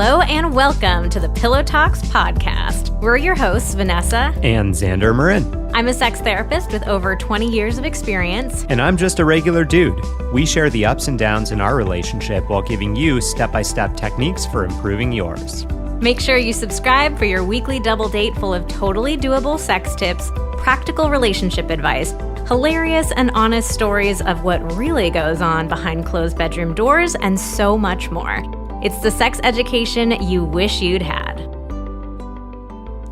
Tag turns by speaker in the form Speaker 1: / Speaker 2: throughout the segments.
Speaker 1: Hello and welcome to the Pillow Talks podcast. We're your hosts, Vanessa
Speaker 2: and Xander Marin.
Speaker 1: I'm a sex therapist with over 20 years of experience.
Speaker 2: And I'm just a regular dude. We share the ups and downs in our relationship while giving you step-by-step techniques for improving yours.
Speaker 1: Make sure you subscribe for your weekly double date full of totally doable sex tips, practical relationship advice, hilarious and honest stories of what really goes on behind closed bedroom doors, and so much more. It's the sex education you wish you'd had.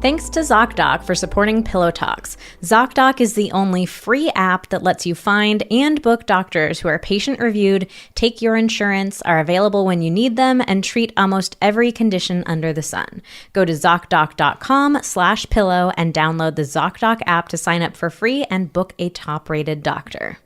Speaker 1: Thanks to ZocDoc for supporting Pillow Talks. ZocDoc is the only free app that lets you find and book doctors who are patient-reviewed, take your insurance, are available when you need them, and treat almost every condition under the sun. Go to ZocDoc.com/pillow and download the ZocDoc app to sign up for free and book a top-rated doctor.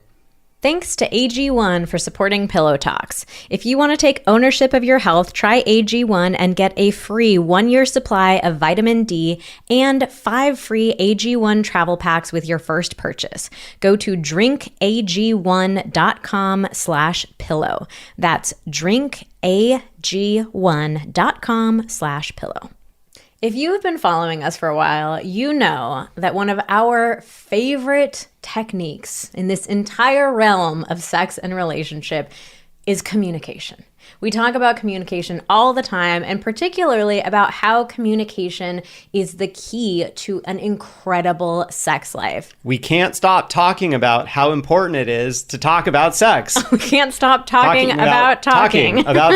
Speaker 1: Thanks to AG1 for supporting Pillow Talks. If you want to take ownership of your health, try AG1 and get a free 1-year supply of vitamin D and 5 free AG1 travel packs with your first purchase. Go to drinkag1.com/pillow. That's drinkag1.com/pillow. If you have been following us for a while, you know that one of our favorite techniques in this entire realm of sex and relationship is communication. We talk about communication all the time, and particularly about how communication is the key to an incredible sex life.
Speaker 2: We can't stop talking about how important it is to talk about sex.
Speaker 1: We can't stop talking about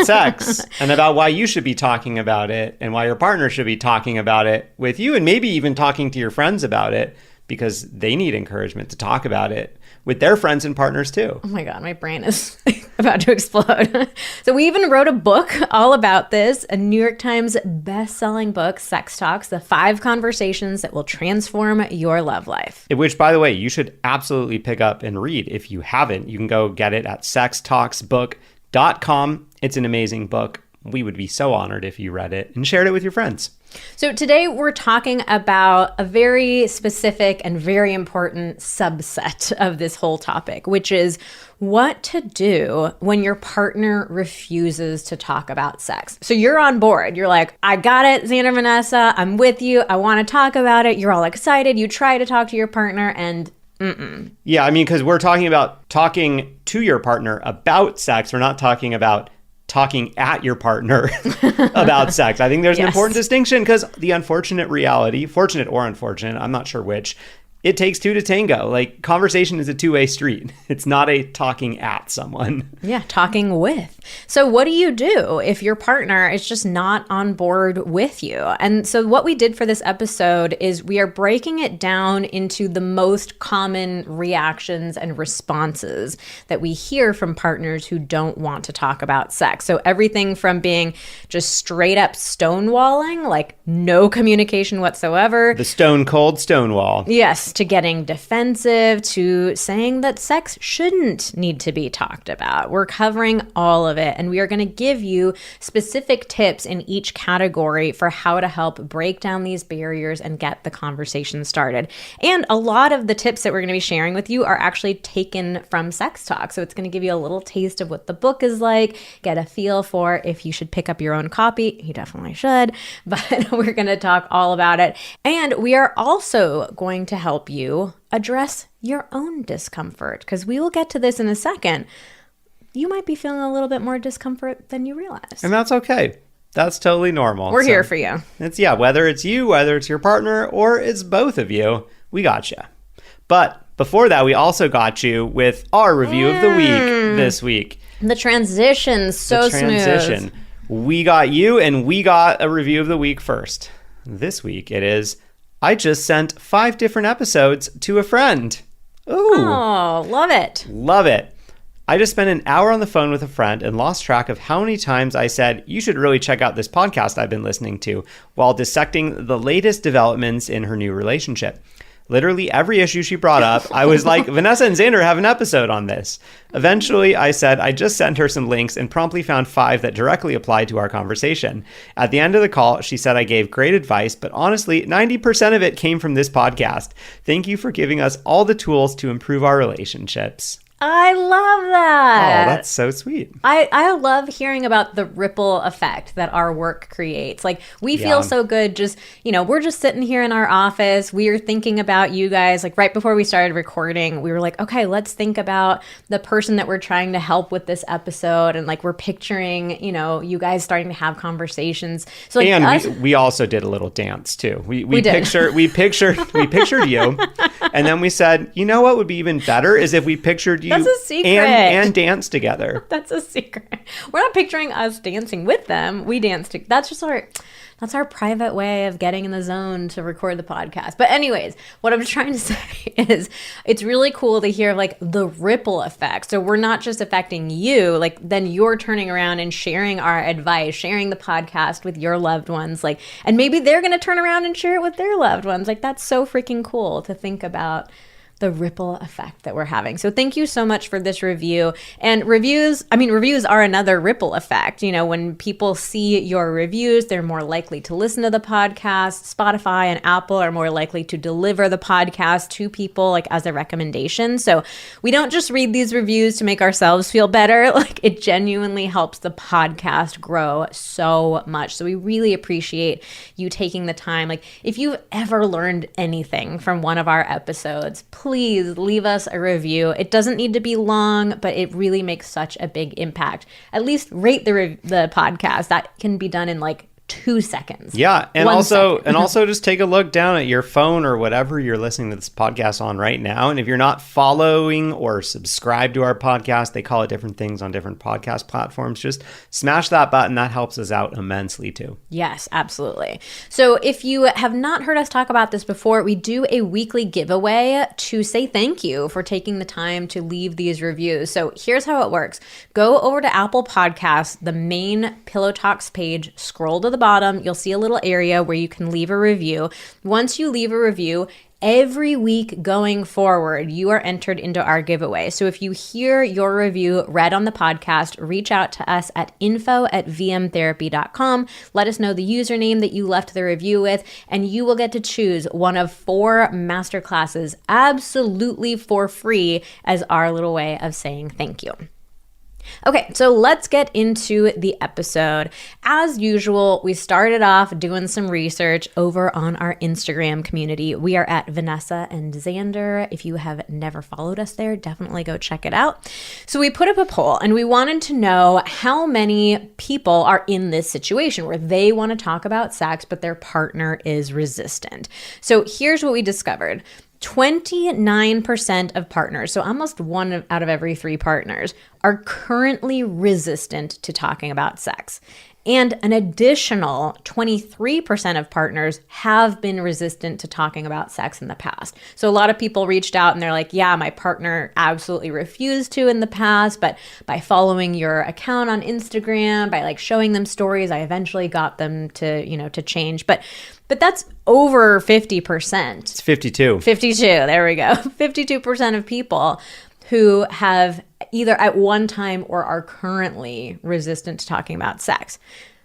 Speaker 2: sex, and about why you should be talking about it, and why your partner should be talking about it with you, and maybe even talking to your friends about it, because they need encouragement to talk about it with their friends and partners too.
Speaker 1: Oh my God, my brain is about to explode. So we even wrote a book all about this, a New York Times best-selling book, Sex Talks, the 5 conversations that will transform your love life.
Speaker 2: Which, by the way, you should absolutely pick up and read. If you haven't, you can go get it at sextalksbook.com. It's an amazing book. We would be so honored if you read it and shared it with your friends.
Speaker 1: So today we're talking about a very specific and very important subset of this whole topic, which is what to do when your partner refuses to talk about sex. So you're on board. You're like, I got it, Xander, Vanessa. I'm with you. I want to talk about it. You're all excited. You try to talk to your partner and
Speaker 2: Yeah, I mean, because we're talking about talking to your partner about sex. We're not talking about talking at your partner about sex. I think there's an important distinction, because the unfortunate reality, fortunate or unfortunate, I'm not sure which, it takes 2 to tango. Like, conversation is a 2-way street. It's not a talking at someone.
Speaker 1: Yeah, talking with. So what do you do if your partner is just not on board with you? And so what we did for this episode is we are breaking it down into the most common reactions and responses that we hear from partners who don't want to talk about sex. So everything from being just straight up stonewalling, like no communication whatsoever.
Speaker 2: The stone cold stonewall.
Speaker 1: Yes, to getting defensive, to saying that sex shouldn't need to be talked about. We're covering all of it, and we are going to give you specific tips in each category for how to help break down these barriers and get the conversation started. And a lot of the tips that we're going to be sharing with you are actually taken from Sex Talk. So it's going to give you a little taste of what the book is like, get a feel for if you should pick up your own copy. You definitely should, but we're going to talk all about it. And we are also going to help you address your own discomfort, because we will get to this in a second. You might be feeling a little bit more discomfort than you realize.
Speaker 2: And that's okay. That's totally normal.
Speaker 1: We're here for you.
Speaker 2: Whether it's you, whether it's your partner, or it's both of you, we got you. But before that, we also got you with our review of the week this week.
Speaker 1: The transition, smooth.
Speaker 2: We got you, and we got a review of the week first. This week it is, I just sent 5 different episodes to a friend. Ooh.
Speaker 1: Oh, love it.
Speaker 2: Love it. I just spent an hour on the phone with a friend and lost track of how many times I said, you should really check out this podcast I've been listening to, while dissecting the latest developments in her new relationship. Literally every issue she brought up, I was like, Vanessa and Xander have an episode on this. Eventually, I said I just sent her some links and promptly found 5 that directly applied to our conversation. At the end of the call, she said I gave great advice, but honestly, 90% of it came from this podcast. Thank you for giving us all the tools to improve our relationships.
Speaker 1: I love that.
Speaker 2: Oh, that's so sweet.
Speaker 1: I love hearing about the ripple effect that our work creates. Like, we feel so good just, we're just sitting here in our office. We are thinking about you guys. Like, right before we started recording, we were like, okay, let's think about the person that we're trying to help with this episode. And like, we're picturing, you guys starting to have conversations. So like,
Speaker 2: and we also did a little dance too. We pictured you. And then we said, you know what would be even better is if we pictured you
Speaker 1: That's a secret.
Speaker 2: and dance together.
Speaker 1: That's a secret. We're not picturing us dancing with them. We dance together. That's our private way of getting in the zone to record the podcast. But anyways, what I'm trying to say is it's really cool to hear like the ripple effect. So we're not just affecting you, like then you're turning around and sharing our advice, sharing the podcast with your loved ones, like, and maybe they're going to turn around and share it with their loved ones. Like, that's so freaking cool to think about the ripple effect that we're having. So thank you so much for this review. And reviews are another ripple effect. When people see your reviews, they're more likely to listen to the podcast. Spotify and Apple are more likely to deliver the podcast to people like as a recommendation. So we don't just read these reviews to make ourselves feel better. Like, it genuinely helps the podcast grow so much. So we really appreciate you taking the time. Like, if you've ever learned anything from one of our episodes, please leave us a review. It doesn't need to be long, but it really makes such a big impact. At least rate the podcast. That can be done in like 2 seconds.
Speaker 2: Yeah, and also just take a look down at your phone or whatever you're listening to this podcast on right now. And if you're not following or subscribed to our podcast, they call it different things on different podcast platforms. Just smash that button. That helps us out immensely too.
Speaker 1: Yes, absolutely. So if you have not heard us talk about this before, we do a weekly giveaway to say thank you for taking the time to leave these reviews. So here's how it works. Go over to Apple Podcasts, the main Pillow Talks page, scroll to the bottom, you'll see a little area where you can leave a review. Once you leave a review, every week going forward, you are entered into our giveaway. So if you hear your review read on the podcast, reach out to us at info@vmtherapy.com. Let us know the username that you left the review with, and you will get to choose one of 4 masterclasses absolutely for free as our little way of saying thank you. Okay, so let's get into the episode. As usual, we started off doing some research over on our Instagram community. We are at Vanessa and Xander. If you have never followed us there, definitely go check it out. So we put up a poll and we wanted to know how many people are in this situation where they want to talk about sex, but their partner is resistant. So here's what we discovered. 29% of partners, so almost 1 out of every 3 partners, are currently resistant to talking about sex. And an additional 23% of partners have been resistant to talking about sex in the past. So a lot of people reached out and they're like, yeah, my partner absolutely refused to in the past, but by following your account on Instagram, by like showing them stories, I eventually got them to change. But that's over 50%.
Speaker 2: It's 52.
Speaker 1: 52, there we go. 52% of people who have either at one time or are currently resistant to talking about sex.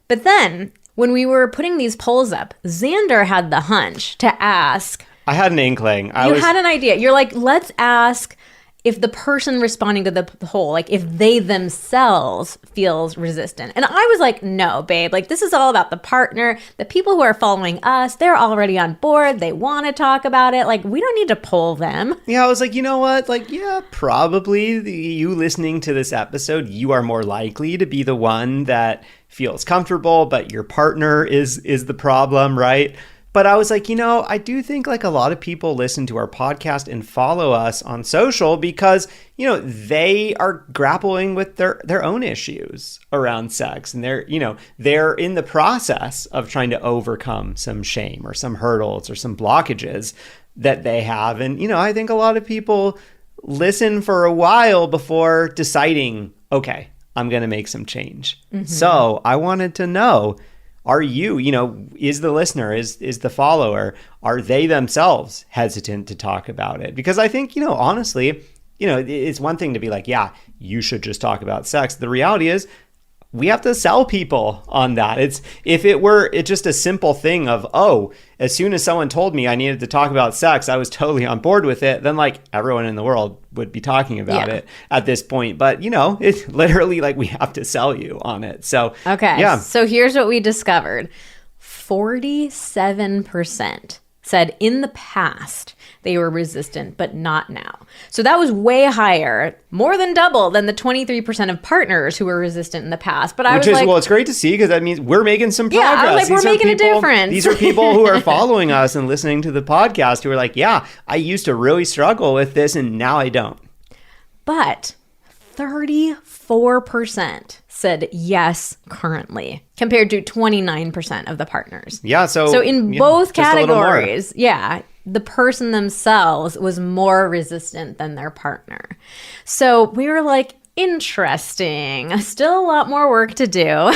Speaker 1: But then when we were putting these polls up, Xander had the hunch to ask.
Speaker 2: I had an inkling.
Speaker 1: You had an idea. You're like, let's ask if the person responding to the poll, like if they themselves feels resistant. And I was like, no, babe, like this is all about the partner. The people who are following us, they're already on board. They want to talk about it. Like, we don't need to poll them.
Speaker 2: Yeah, I was like, you know what? Like, yeah, probably you listening to this episode, you are more likely to be the one that feels comfortable, but your partner is the problem, right? But I was like, I do think like a lot of people listen to our podcast and follow us on social because, they are grappling with their own issues around sex. And they're in the process of trying to overcome some shame or some hurdles or some blockages that they have. And, I think a lot of people listen for a while before deciding, okay, I'm going to make some change. Mm-hmm. So I wanted to know, are you, is the listener, is the follower, are they themselves hesitant to talk about it? Because I think, honestly, it's one thing to be like, yeah, you should just talk about sex. The reality is we have to sell people on that. If it's just a simple thing of, oh, as soon as someone told me I needed to talk about sex, I was totally on board with it, then like everyone in the world would be talking about it at this point. But it's literally like we have to sell you on it. So
Speaker 1: okay.
Speaker 2: Yeah.
Speaker 1: So here's what we discovered. 47% said in the past they were resistant, but not now. So that was way higher, more than double than the 23% of partners who were resistant in the past. But
Speaker 2: well, it's great to see because that means we're making some progress.
Speaker 1: Yeah, I was like, we're making a difference.
Speaker 2: These are people who are following us and listening to the podcast who are like, yeah, I used to really struggle with this and now I don't.
Speaker 1: But 34% said yes currently, compared to 29% of the partners.
Speaker 2: Yeah, so
Speaker 1: in both categories, the person themselves was more resistant than their partner. So we were like, interesting. Still a lot more work to do.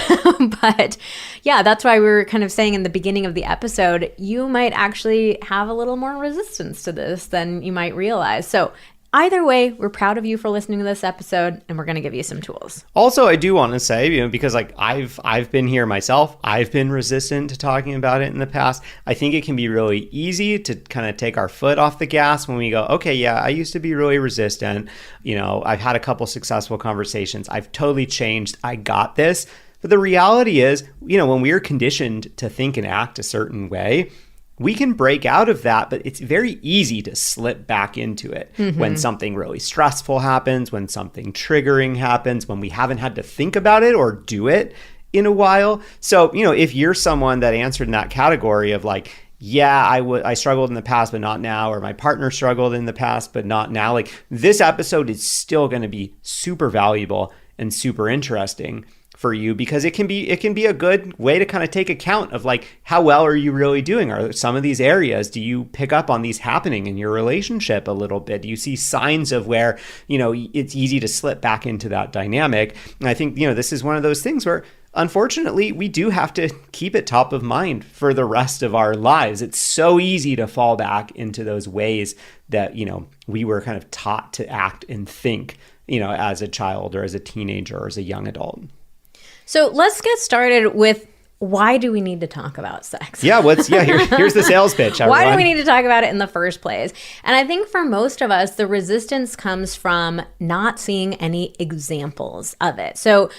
Speaker 1: But yeah, that's why we were kind of saying in the beginning of the episode, you might actually have a little more resistance to this than you might realize. So either way, we're proud of you for listening to this episode, and we're going to give you some tools.
Speaker 2: Also, I do want to say, because like I've been here myself, I've been resistant to talking about it in the past. I think it can be really easy to kind of take our foot off the gas when we go, okay, yeah, I used to be really resistant. I've had a couple successful conversations. I've totally changed. I got this. But the reality is, when we are conditioned to think and act a certain way, we can break out of that, but it's very easy to slip back into it when something really stressful happens, when something triggering happens, when we haven't had to think about it or do it in a while. So, if you're someone that answered in that category of like, yeah, I struggled in the past, but not now, or my partner struggled in the past, but not now, like this episode is still going to be super valuable and super interesting for you because it can be a good way to kind of take account of like, how well are you really doing? Are some of these areas, do you pick up on these happening in your relationship a little bit? Do you see signs of where, it's easy to slip back into that dynamic? And I think, this is one of those things where unfortunately we do have to keep it top of mind for the rest of our lives. It's so easy to fall back into those ways that, we were kind of taught to act and think, as a child or as a teenager or as a young adult.
Speaker 1: So let's get started with, why do we need to talk about sex?
Speaker 2: Yeah, here's the sales pitch, everyone.
Speaker 1: Why do we need to talk about it in the first place? And I think for most of us, the resistance comes from not seeing any examples of it. So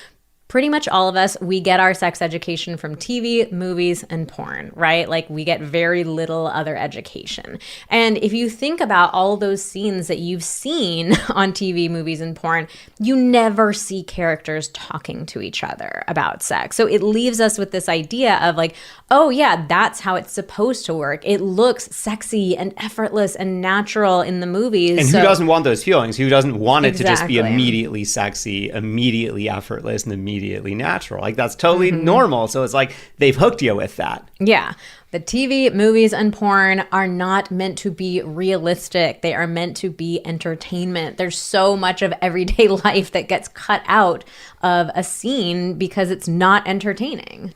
Speaker 1: pretty much all of us, we get our sex education from TV, movies, and porn, right? Like we get very little other education. And if you think about all those scenes that you've seen on TV, movies, and porn, you never see characters talking to each other about sex. So it leaves us with this idea of like, oh yeah, that's how it's supposed to work. It looks sexy and effortless and natural in the movies.
Speaker 2: And who doesn't want those feelings? Who doesn't want it to just be
Speaker 1: Exactly.
Speaker 2: immediately sexy, immediately effortless, and immediately natural? Like that's totally normal. So it's like they've hooked you with that.
Speaker 1: Yeah. The TV, movies, and porn are not meant to be realistic. They are meant to be entertainment. There's so much of everyday life that gets cut out of a scene because it's not entertaining.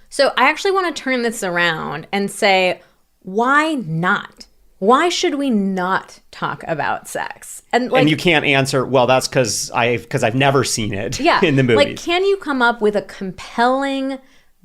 Speaker 1: So I actually want to turn this around and say, why not? Why should we not talk about sex? And
Speaker 2: you can't answer, well, that's because I've never seen it in the movies.
Speaker 1: Like, can you come up with a compelling,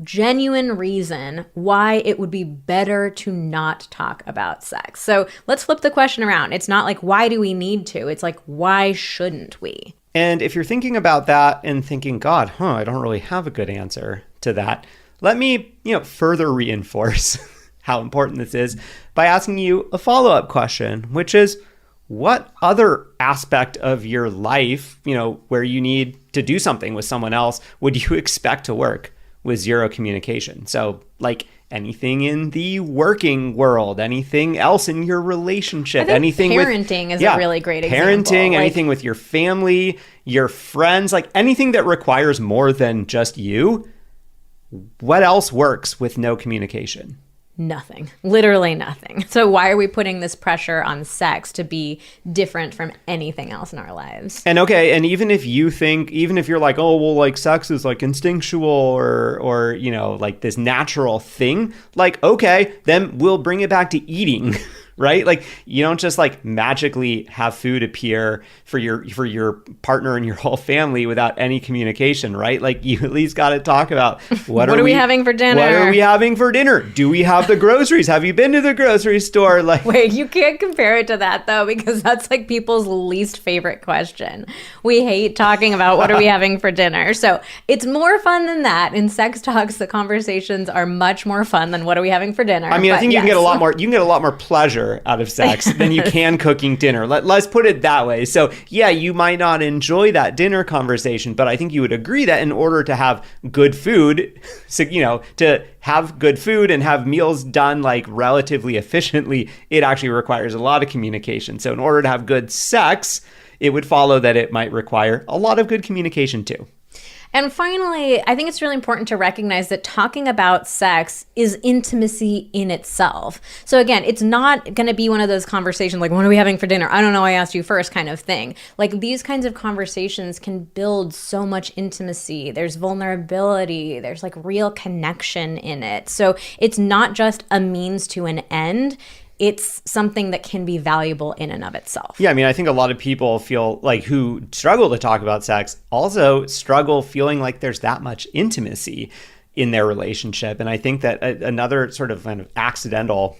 Speaker 1: genuine reason why it would be better to not talk about sex? So let's flip the question around. It's not like, why do we need to? It's like, why shouldn't we?
Speaker 2: And if you're thinking about that and thinking, God, I don't really have a good answer to that, let me, further reinforce how important this is by asking you a follow-up question, which is, what other aspect of your life, where you need to do something with someone else, would you expect to work with zero communication? So like anything in the working world, anything else in your relationship,
Speaker 1: I think
Speaker 2: anything
Speaker 1: parenting is a really great example.
Speaker 2: Parenting, anything with your family, your friends, like anything that requires more than just you. What else works with no communication?
Speaker 1: Nothing. Literally nothing. So why are we putting this pressure on sex to be different from anything else in our lives?
Speaker 2: And okay, and even if you're like, oh, well, like sex is like instinctual or like this natural thing, like, okay, then we'll bring it back to eating, right? Like you don't just like magically have food appear for your partner and your whole family without any communication, right? Like you at least got to talk about
Speaker 1: what are we having for dinner?
Speaker 2: What are we having for dinner? Do we have the groceries? Have you been to the grocery store? Like,
Speaker 1: wait, you can't compare it to that though, because that's like people's least favorite question. We hate talking about what are we having for dinner. So it's more fun than that. In sex talks, the conversations are much more fun than what are we having for dinner.
Speaker 2: I mean, I think you can get a lot more pleasure out of sex than you can cooking dinner. Let's put it that way. So yeah, you might not enjoy that dinner conversation, but I think you would agree that in order to have good food, so, to have good food and have meals done like relatively efficiently, it actually requires a lot of communication. So in order to have good sex, it would follow that it might require a lot of good communication too.
Speaker 1: And finally, I think it's really important to recognize that talking about sex is intimacy in itself. So again, it's not going to be one of those conversations like, what are we having for dinner? I don't know, I asked you first kind of thing. Like these kinds of conversations can build so much intimacy. There's vulnerability. There's like real connection in it. So it's not just a means to an end. It's something that can be valuable in and of itself.
Speaker 2: Yeah, I mean, I think a lot of people feel like who struggle to talk about sex also struggle feeling like there's that much intimacy in their relationship. And I think that another sort of kind of accidental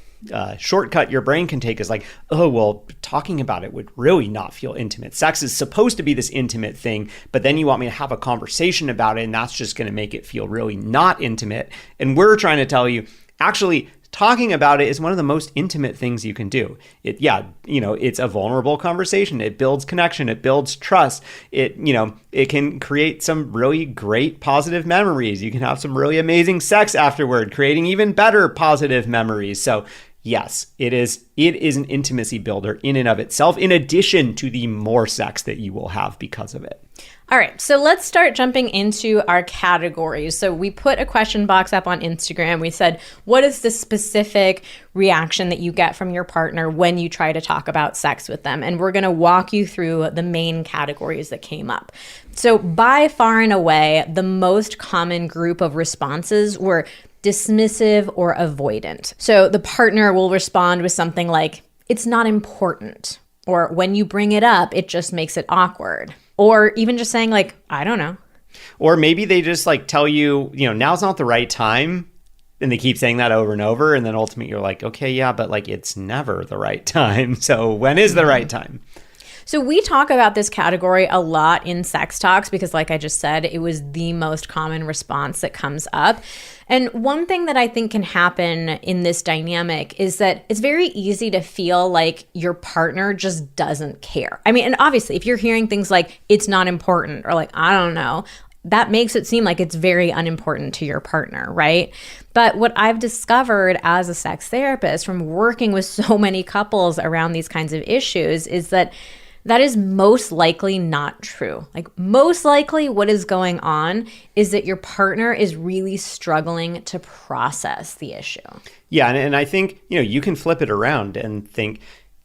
Speaker 2: shortcut your brain can take is like, oh, well, talking about it would really not feel intimate. Sex is supposed to be this intimate thing, but then you want me to have a conversation about it, and that's just going to make it feel really not intimate. And we're trying to tell you, actually, talking about it is one of the most intimate things you can do. It's a vulnerable conversation. It builds connection. It builds trust. It can create some really great positive memories. You can have some really amazing sex afterward, creating even better positive memories. So yes, it is an intimacy builder in and of itself, in addition to the more sex that you will have because of it.
Speaker 1: All right, so let's start jumping into our categories. So we put a question box up on Instagram. We said, what is the specific reaction that you get from your partner when you try to talk about sex with them? And we're going to walk you through the main categories that came up. So by far and away, the most common group of responses were dismissive or avoidant. So the partner will respond with something like, it's not important, or when you bring it up, it just makes it awkward. Or even just saying like, I don't know.
Speaker 2: Or maybe they just like tell you, now's not the right time. And they keep saying that over and over. And then ultimately you're like, okay, yeah, but like it's never the right time. So when is the right time?
Speaker 1: So we talk about this category a lot in sex talks because like I just said, it was the most common response that comes up. And one thing that I think can happen in this dynamic is that it's very easy to feel like your partner just doesn't care. I mean, and obviously if you're hearing things like it's not important or like, I don't know, that makes it seem like it's very unimportant to your partner, right? But what I've discovered as a sex therapist from working with so many couples around these kinds of issues is that is most likely not true. Like most likely what is going on is that your partner is really struggling to process the issue.
Speaker 2: Yeah, and I think, you can flip it around and think,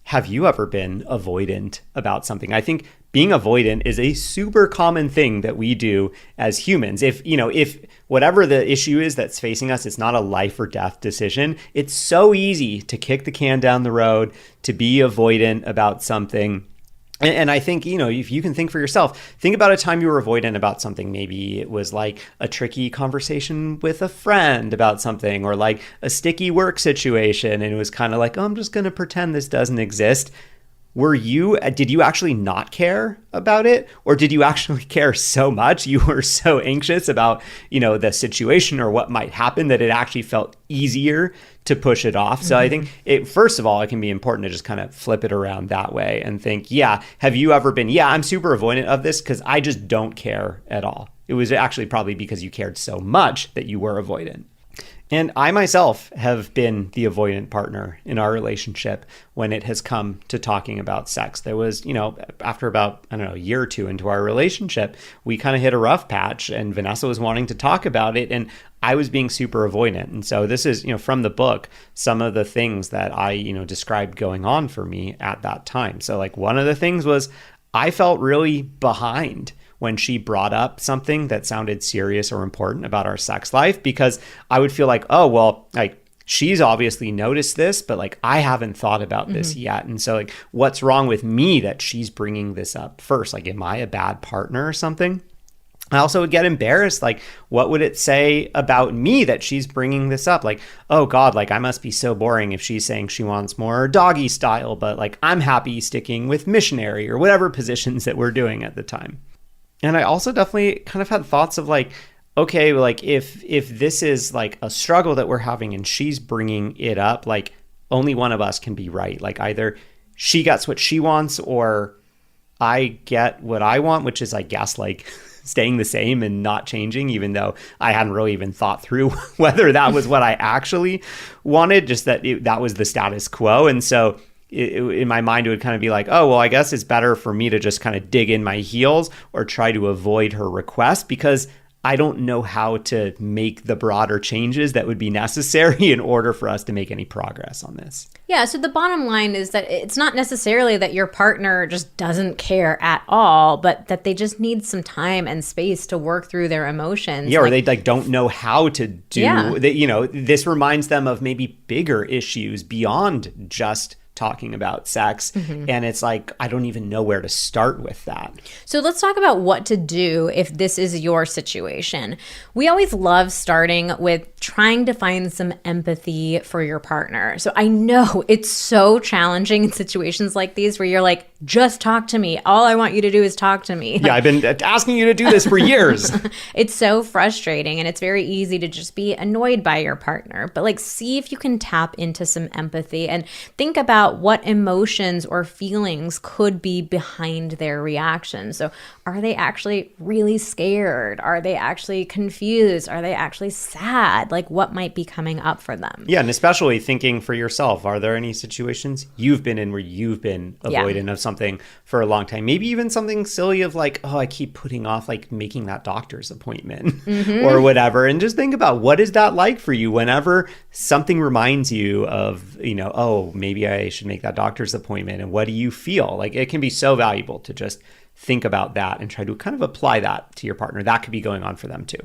Speaker 2: have you ever been avoidant about something? I think being avoidant is a super common thing that we do as humans. If whatever the issue is that's facing us, it's not a life or death decision, it's so easy to kick the can down the road, to be avoidant about something. And I think, if you can think for yourself, think about a time you were avoidant about something. Maybe it was like a tricky conversation with a friend about something, or like a sticky work situation. And it was kind of like, oh, I'm just going to pretend this doesn't exist. Did you actually not care about it? Or did you actually care so much? You were so anxious about, the situation or what might happen that it actually felt easier to push it off. So I think first of all, it can be important to just kind of flip it around that way and think, have you ever been, I'm super avoidant of this because I just don't care at all. It was actually probably because you cared so much that you were avoidant. And I myself have been the avoidant partner in our relationship when it has come to talking about sex. There was, after about, a year or two into our relationship, we kind of hit a rough patch and Vanessa was wanting to talk about it and I was being super avoidant. And so this is, from the book, some of the things that I, described going on for me at that time. So like one of the things was I felt really behind when she brought up something that sounded serious or important about our sex life, because I would feel like, oh, well, like she's obviously noticed this, but like I haven't thought about this yet. And so like, what's wrong with me that she's bringing this up first? Like, am I a bad partner or something? I also would get embarrassed. Like, what would it say about me that she's bringing this up? Like, oh God, like I must be so boring if she's saying she wants more doggy style, but like I'm happy sticking with missionary or whatever positions that we're doing at the time. And I also definitely kind of had thoughts of like, okay, like if this is like a struggle that we're having and she's bringing it up, like only one of us can be right. Like either she gets what she wants or I get what I want, which is, I guess, like staying the same and not changing, even though I hadn't really even thought through whether that was what I actually wanted, just that that was the status quo. And so in my mind, it would kind of be like, oh, well, I guess it's better for me to just kind of dig in my heels or try to avoid her request because I don't know how to make the broader changes that would be necessary in order for us to make any progress on this.
Speaker 1: Yeah, so the bottom line is that it's not necessarily that your partner just doesn't care at all, but that they just need some time and space to work through their emotions.
Speaker 2: Yeah, or they like don't know how to do, this reminds them of maybe bigger issues beyond just talking about sex. And it's like, I don't even know where to start with that.
Speaker 1: So let's talk about what to do if this is your situation. We always love starting with trying to find some empathy for your partner. So I know it's so challenging in situations like these where you're like, just talk to me. All I want you to do is talk to me.
Speaker 2: Yeah, I've been asking you to do this for years.
Speaker 1: It's so frustrating and it's very easy to just be annoyed by your partner. But like, see if you can tap into some empathy and think about what emotions or feelings could be behind their reaction. So are they actually really scared? Are they actually confused? Are they actually sad? Like what might be coming up for them?
Speaker 2: Yeah, and especially thinking for yourself, are there any situations you've been in where you've been avoidant of something for a long time? Maybe even something silly of like, oh, I keep putting off like making that doctor's appointment or whatever. And just think about what is that like for you whenever something reminds you of, oh, maybe I should make that doctor's appointment. And what do you feel? Like it can be so valuable to just think about that and try to kind of apply that to your partner. That could be going on for them too.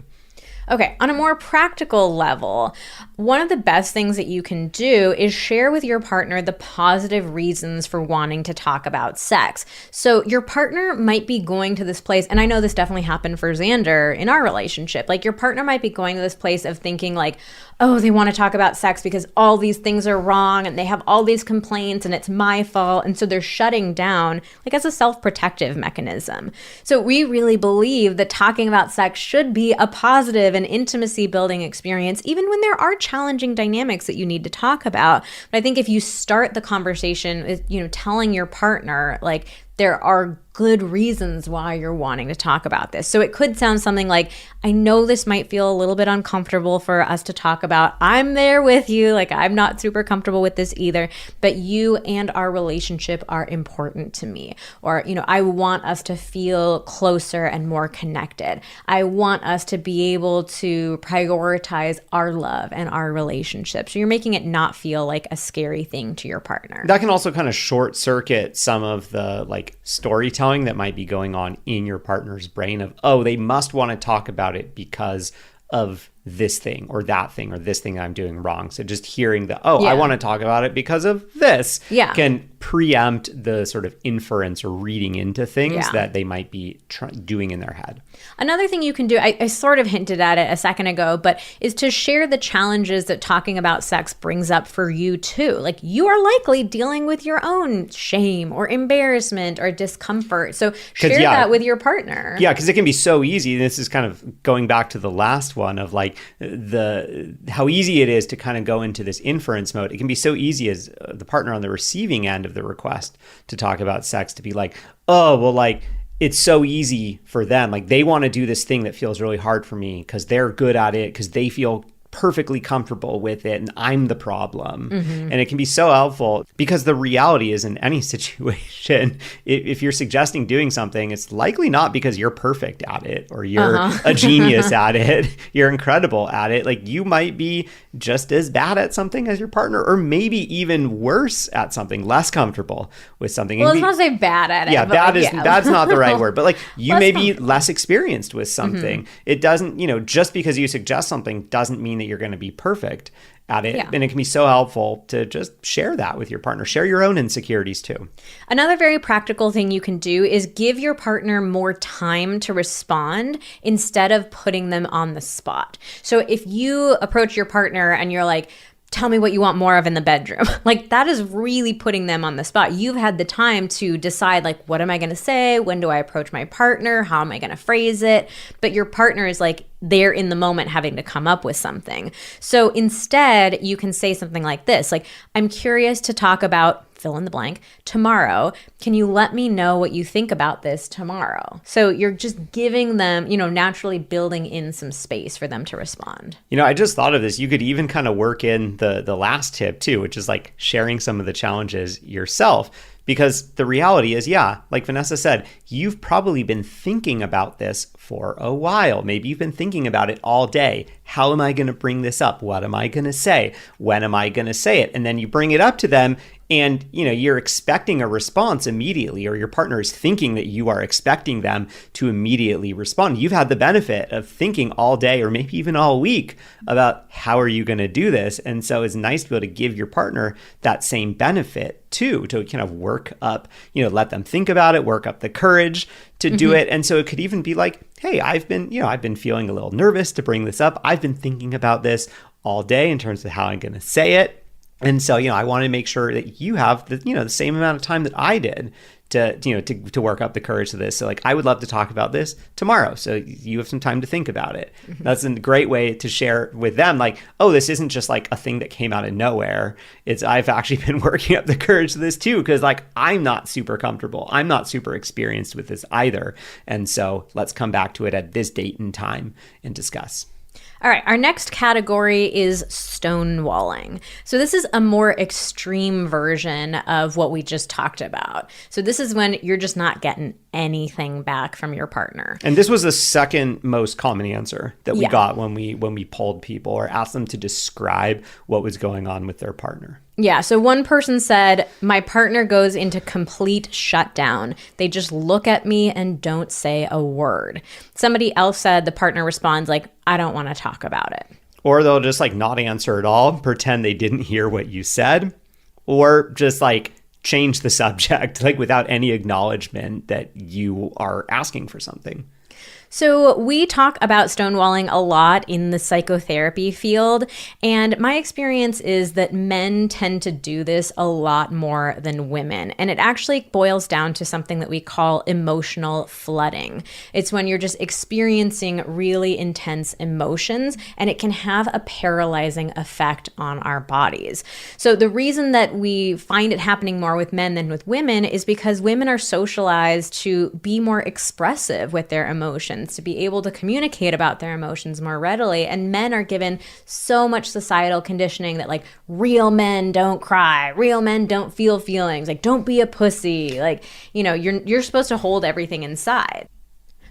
Speaker 1: Okay, on a more practical level, one of the best things that you can do is share with your partner the positive reasons for wanting to talk about sex. So your partner might be going to this place, and I know this definitely happened for Xander in our relationship. Like your partner might be going to this place of thinking like, oh, they want to talk about sex because all these things are wrong and they have all these complaints and it's my fault. And so they're shutting down like as a self-protective mechanism. So we really believe that talking about sex should be a positive and intimacy building experience, even when there are challenging dynamics that you need to talk about. But I think if you start the conversation with, telling your partner like there are good reasons why you're wanting to talk about this. So it could sound something like, I know this might feel a little bit uncomfortable for us to talk about. I'm there with you. Like, I'm not super comfortable with this either, but you and our relationship are important to me. Or, I want us to feel closer and more connected. I want us to be able to prioritize our love and our relationship. So you're making it not feel like a scary thing to your partner.
Speaker 2: That can also kind of short circuit some of the like storytelling that might be going on in your partner's brain of, oh, they must want to talk about it because of this thing or that thing or this thing I'm doing wrong. So just hearing I want to talk about it because of this can preempt the sort of inference or reading into things that they might be doing in their head. Another
Speaker 1: thing you can do, I sort of hinted at it a second ago, but is to share the challenges that talking about sex brings up for you too. Like you are likely dealing with your own shame or embarrassment or discomfort. So share that with your partner.
Speaker 2: Yeah, because it can be so easy. This is kind of going back to the last one of like how easy it is to kind of go into this inference mode. It can be so easy as the partner on the receiving end of the request to talk about sex to be like, oh, well, like it's so easy for them. Like they want to do this thing that feels really hard for me because they're good at it, because they feel perfectly comfortable with it and I'm the problem. And it can be so helpful because the reality is in any situation, if you're suggesting doing something, it's likely not because you're perfect at it or you're a genius at it. You're incredible at it. Like you might be just as bad at something as your partner, or maybe even worse at something, less comfortable with something.
Speaker 1: Well, I was going to say bad at it.
Speaker 2: Yeah, that's not the right word, but like you may be less experienced with something. It doesn't, just because you suggest something doesn't mean that you're going to be perfect at it.
Speaker 1: Yeah.
Speaker 2: And it can be so helpful to just share that with your partner. Share your own insecurities too.
Speaker 1: Another very practical thing you can do is give your partner more time to respond instead of putting them on the spot. So if you approach your partner and you're like, tell me what you want more of in the bedroom. Like, that is really putting them on the spot. You've had the time to decide, like, what am I going to say? When do I approach my partner? How am I going to phrase it? But your partner is like, they're in the moment having to come up with something. So instead, you can say something like this, like, I'm curious to talk about fill in the blank tomorrow. Can you let me know what you think about this tomorrow? So you're just giving them, naturally building in some space for them to respond.
Speaker 2: I just thought of this. You could even kind of work in the last tip too, which is like sharing some of the challenges yourself. Because the reality is, like Vanessa said, you've probably been thinking about this for a while. Maybe you've been thinking about it all day. How am I going to bring this up? What am I going to say? When am I going to say it? And then you bring it up to them and, you're expecting a response immediately, or your partner is thinking that you are expecting them to immediately respond. You've had the benefit of thinking all day or maybe even all week about how are you going to do this. And so it's nice to be able to give your partner that same benefit too, to kind of work up, let them think about it, work up the courage to do it. And so it could even be like, hey, I've been feeling a little nervous to bring this up. I've been thinking about this all day in terms of how I'm going to say it. And so, I want to make sure that you have the same amount of time that I did to work up the courage to this. So like, I would love to talk about this tomorrow. So you have some time to think about it. That's a great way to share with them. Like, oh, this isn't just like a thing that came out of nowhere. I've actually been working up the courage to this too. Cause like, I'm not super comfortable. I'm not super experienced with this either. And so let's come back to it at this date and time and discuss.
Speaker 1: All right, our next category is stonewalling. So this is a more extreme version of what we just talked about. So this is when you're just not getting anything back from your partner.
Speaker 2: And this was the second most common answer that we got when we polled people or asked them to describe what was going on with their partner.
Speaker 1: Yeah, so one person said, my partner goes into complete shutdown. They just look at me and don't say a word. Somebody else said the partner responds like, I don't want to talk about it.
Speaker 2: Or they'll just like not answer at all, pretend they didn't hear what you said, or just like change the subject, like without any acknowledgement that you are asking for something.
Speaker 1: So we talk about stonewalling a lot in the psychotherapy field, and my experience is that men tend to do this a lot more than women, and it actually boils down to something that we call emotional flooding. It's when you're just experiencing really intense emotions, and it can have a paralyzing effect on our bodies. So the reason that we find it happening more with men than with women is because women are socialized to be more expressive with their emotions, to be able to communicate about their emotions more readily. And men are given so much societal conditioning that like real men don't cry, real men don't feel feelings, like don't be a pussy, like, you're supposed to hold everything inside.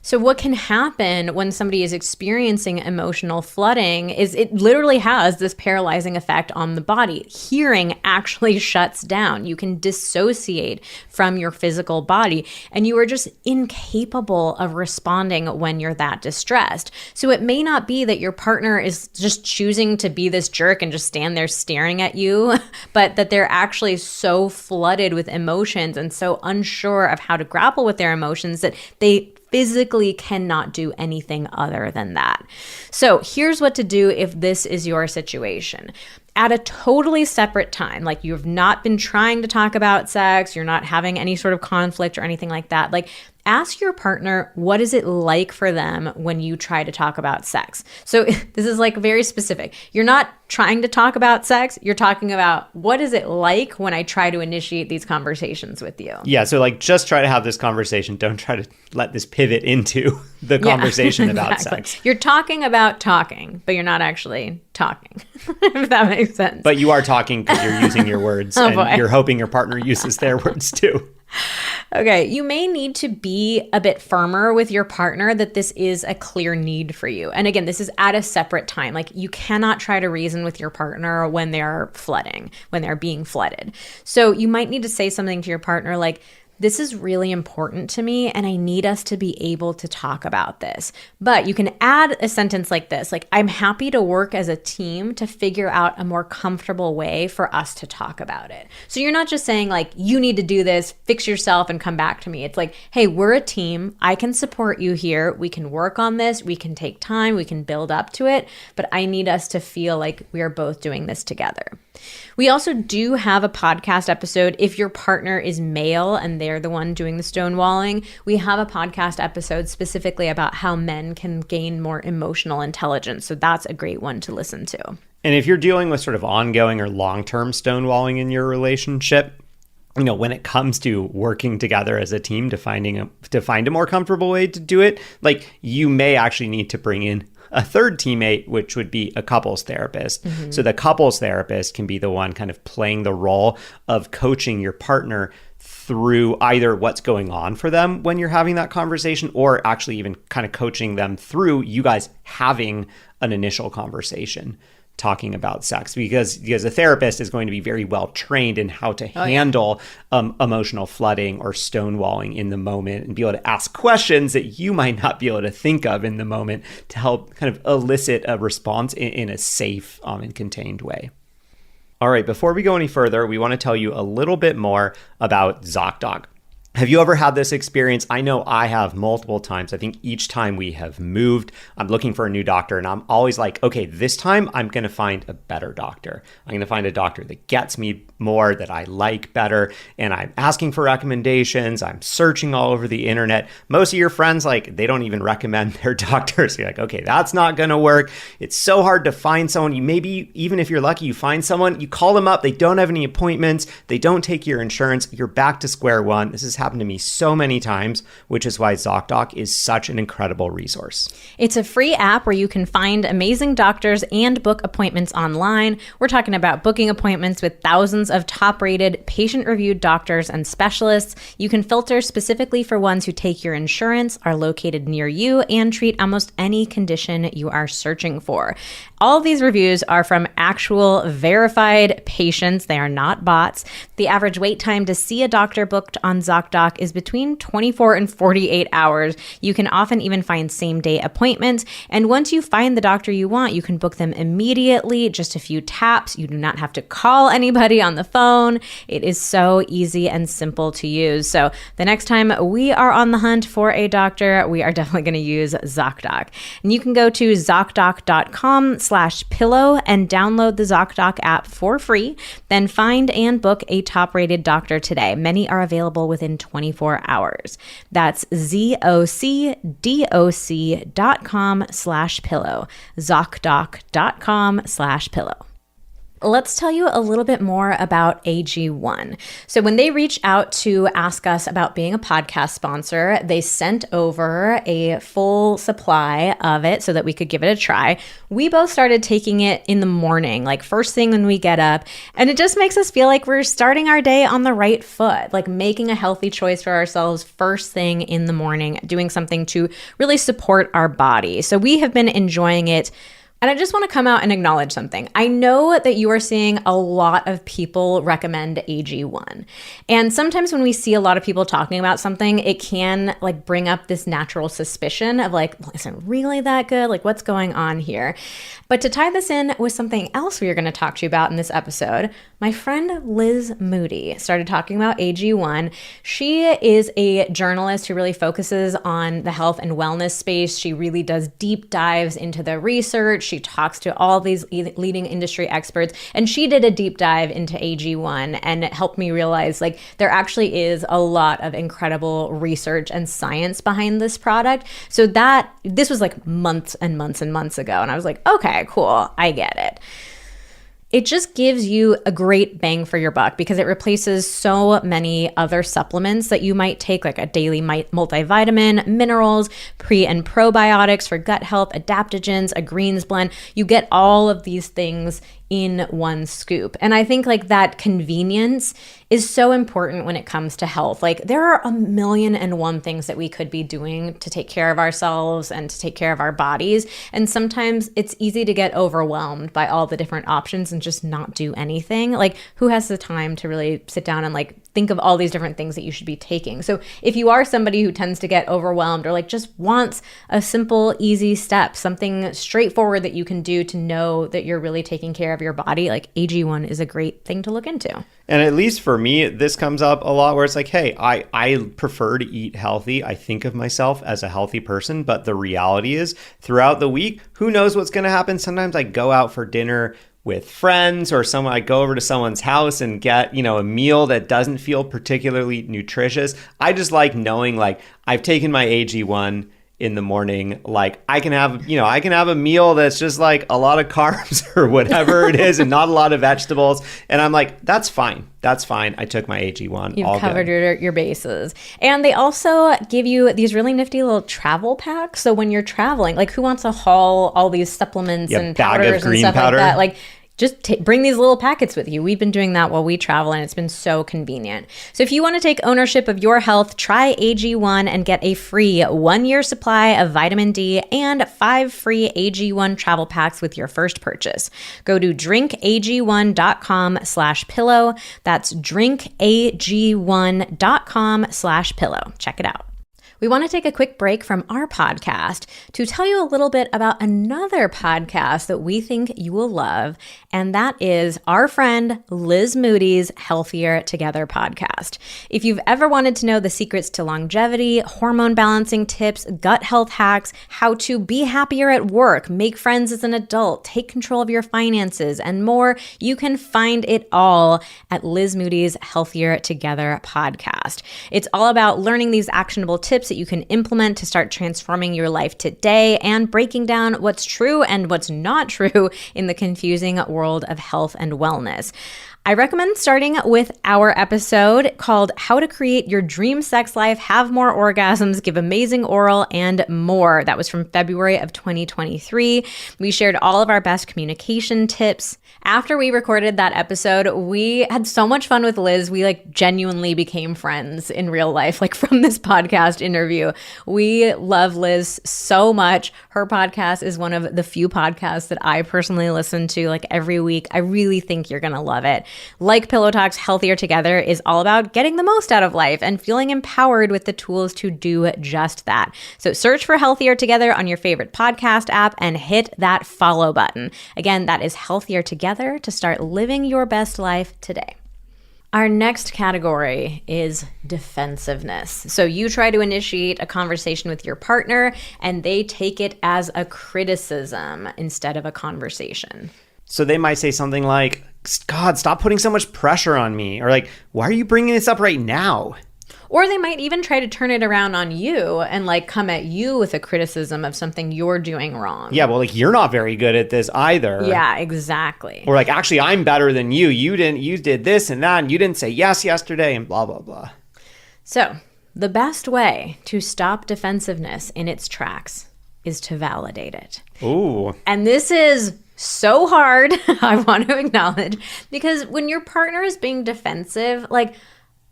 Speaker 1: So what can happen when somebody is experiencing emotional flooding is it literally has this paralyzing effect on the body. Hearing actually shuts down. You can dissociate from your physical body, and you are just incapable of responding when you're that distressed. So it may not be that your partner is just choosing to be this jerk and just stand there staring at you, but that they're actually so flooded with emotions and so unsure of how to grapple with their emotions that they physically cannot do anything other than that. So here's what to do if this is your situation. At a totally separate time, like you've not been trying to talk about sex, you're not having any sort of conflict or anything like that, like ask your partner, what is it like for them when you try to talk about sex? So this is like very specific. You're not trying to talk about sex. You're talking about what is it like when I try to initiate these conversations with you?
Speaker 2: Yeah. So like just try to have this conversation. Don't try to let this pivot into the conversation about sex.
Speaker 1: You're talking about talking, but you're not actually talking, if that makes sense.
Speaker 2: But you are talking because you're using your words and you're hoping your partner uses their words too.
Speaker 1: Okay, you may need to be a bit firmer with your partner that this is a clear need for you. And again, this is at a separate time. Like you cannot try to reason with your partner when they're flooding, when they're being flooded. So you might need to say something to your partner like, This is really important to me, and I need us to be able to talk about this. But you can add a sentence like this, like, I'm happy to work as a team to figure out a more comfortable way for us to talk about it. So you're not just saying like, you need to do this, fix yourself and come back to me. It's like, hey, we're a team. I can support you here. We can work on this. We can take time. We can build up to it. But I need us to feel like we are both doing this together. We also do have a podcast episode. If your partner is male and they're the one doing the stonewalling, we have a podcast episode specifically about how men can gain more emotional intelligence. So that's a great one to listen to.
Speaker 2: And if you're dealing with sort of ongoing or long-term stonewalling in your relationship, when it comes to working together as a team to find a more comfortable way to do it, like, you may actually need to bring in a third teammate, which would be a couples therapist. Mm-hmm. So the couples therapist can be the one kind of playing the role of coaching your partner through either what's going on for them when you're having that conversation, or actually even kind of coaching them through you guys having an initial conversation talking about sex, because a therapist is going to be very well trained in how to handle emotional flooding or stonewalling in the moment, and be able to ask questions that you might not be able to think of in the moment to help kind of elicit a response in a safe and contained way. All right, before we go any further, we want to tell you a little bit more about ZocDoc. Have you ever had this experience? I know I have multiple times. I think each time we have moved, I'm looking for a new doctor, and I'm always like, okay, this time I'm going to find a better doctor. I'm going to find a doctor that gets me more, that I like better, and I'm asking for recommendations. I'm searching all over the internet. Most of your friends, like, they don't even recommend their doctors. You're like, okay, that's not going to work. It's so hard to find someone. You maybe, even if you're lucky, you find someone, you call them up, they don't have any appointments, they don't take your insurance, you're back to square one. This is happened to me so many times, which is why ZocDoc is such an incredible resource.
Speaker 1: It's a free app where you can find amazing doctors and book appointments online. We're talking about booking appointments with thousands of top-rated, patient-reviewed doctors and specialists. You can filter specifically for ones who take your insurance, are located near you, and treat almost any condition you are searching for. All of these reviews are from actual verified patients. They are not bots. The average wait time to see a doctor booked on ZocDoc is between 24 and 48 hours. You can often even find same-day appointments. And once you find the doctor you want, you can book them immediately, just a few taps. You do not have to call anybody on the phone. It is so easy and simple to use. So the next time we are on the hunt for a doctor, we are definitely going to use ZocDoc. And you can go to ZocDoc.com/pillow and download the ZocDoc app for free. Then find and book a top-rated doctor today. Many are available within 24 hours. That's ZocDoc.com/pillow. ZocDoc.com/pillow. Let's tell you a little bit more about AG1. So when they reached out to ask us about being a podcast sponsor, they sent over a full supply of it so that we could give it a try. We both started taking it in the morning, like first thing when we get up, and it just makes us feel like we're starting our day on the right foot, like making a healthy choice for ourselves first thing in the morning, doing something to really support our body. So we have been enjoying it. And I just want to come out and acknowledge something. I know that you are seeing a lot of people recommend AG1. And sometimes when we see a lot of people talking about something, it can like bring up this natural suspicion of like, well, is it really that good? Like, what's going on here? But to tie this in with something else we are going to talk to you about in this episode, my friend Liz Moody started talking about AG1. She is a journalist who really focuses on the health and wellness space. She really does deep dives into the research. She talks to all these leading industry experts, and she did a deep dive into AG1, and it helped me realize like there actually is a lot of incredible research and science behind this product. So this was like months and months and months ago, and I was like, okay, cool, I get it. It just gives you a great bang for your buck because it replaces so many other supplements that you might take, like a daily multivitamin, minerals, pre and probiotics for gut health, adaptogens, a greens blend. You get all of these things in one scoop. And I think like that convenience is so important when it comes to health. Like there are 1,000,001 things that we could be doing to take care of ourselves and to take care of our bodies. And sometimes it's easy to get overwhelmed by all the different options and just not do anything. Like who has the time to really sit down and like think of all these different things that you should be taking? So if you are somebody who tends to get overwhelmed or like just wants a simple, easy step, something straightforward that you can do to know that you're really taking care of your body, like AG1 is a great thing to look into.
Speaker 2: And at least for me, this comes up a lot where it's like, hey, I prefer to eat healthy. I think of myself as a healthy person, but the reality is throughout the week, who knows what's going to happen? Sometimes I go out for dinner with friends or I go over to someone's house and get, a meal that doesn't feel particularly nutritious. I just like knowing like I've taken my AG1 in the morning. Like I can have a meal that's just like a lot of carbs or whatever it is and not a lot of vegetables. And I'm like, that's fine. I took my AG1.
Speaker 1: You've covered your bases. And they also give you these really nifty little travel packs. So when you're traveling, like who wants to haul all these supplements and powders and stuff like that? Like just bring these little packets with you. We've been doing that while we travel, and it's been so convenient. So if you want to take ownership of your health, try AG1 and get a free 1-year supply of vitamin D and 5 free AG1 travel packs with your first purchase. Go to drinkag1.com/pillow. That's drinkag1.com/pillow. Check it out. We want to take a quick break from our podcast to tell you a little bit about another podcast that we think you will love, and that is our friend Liz Moody's Healthier Together podcast. If you've ever wanted to know the secrets to longevity, hormone balancing tips, gut health hacks, how to be happier at work, make friends as an adult, take control of your finances, and more, you can find it all at Liz Moody's Healthier Together podcast. It's all about learning these actionable tips that you can implement to start transforming your life today and breaking down what's true and what's not true in the confusing world of health and wellness. I recommend starting with our episode called How to Create Your Dream Sex Life, Have More Orgasms, Give Amazing Oral, and More. That was from February of 2023. We shared all of our best communication tips. After we recorded that episode, we had so much fun with Liz. We like genuinely became friends in real life, like from this podcast interview. We love Liz so much. Her podcast is one of the few podcasts that I personally listen to like every week. I really think you're going to love it. Like Pillow Talks, Healthier Together is all about getting the most out of life and feeling empowered with the tools to do just that. So search for Healthier Together on your favorite podcast app and hit that follow button. Again, that is Healthier Together to start living your best life today. Our next category is defensiveness. So you try to initiate a conversation with your partner and they take it as a criticism instead of a conversation.
Speaker 2: So they might say something like, God, stop putting so much pressure on me. Or like, why are you bringing this up right now?
Speaker 1: Or they might even try to turn it around on you and like come at you with a criticism of something you're doing wrong.
Speaker 2: Yeah, well, like you're not very good at this either.
Speaker 1: Yeah, exactly.
Speaker 2: Or like, actually, I'm better than you. You did this and that, and you didn't say yes yesterday, and blah, blah, blah.
Speaker 1: So the best way to stop defensiveness in its tracks is to validate it.
Speaker 2: Ooh.
Speaker 1: And this is so hard, I want to acknowledge, because when your partner is being defensive, like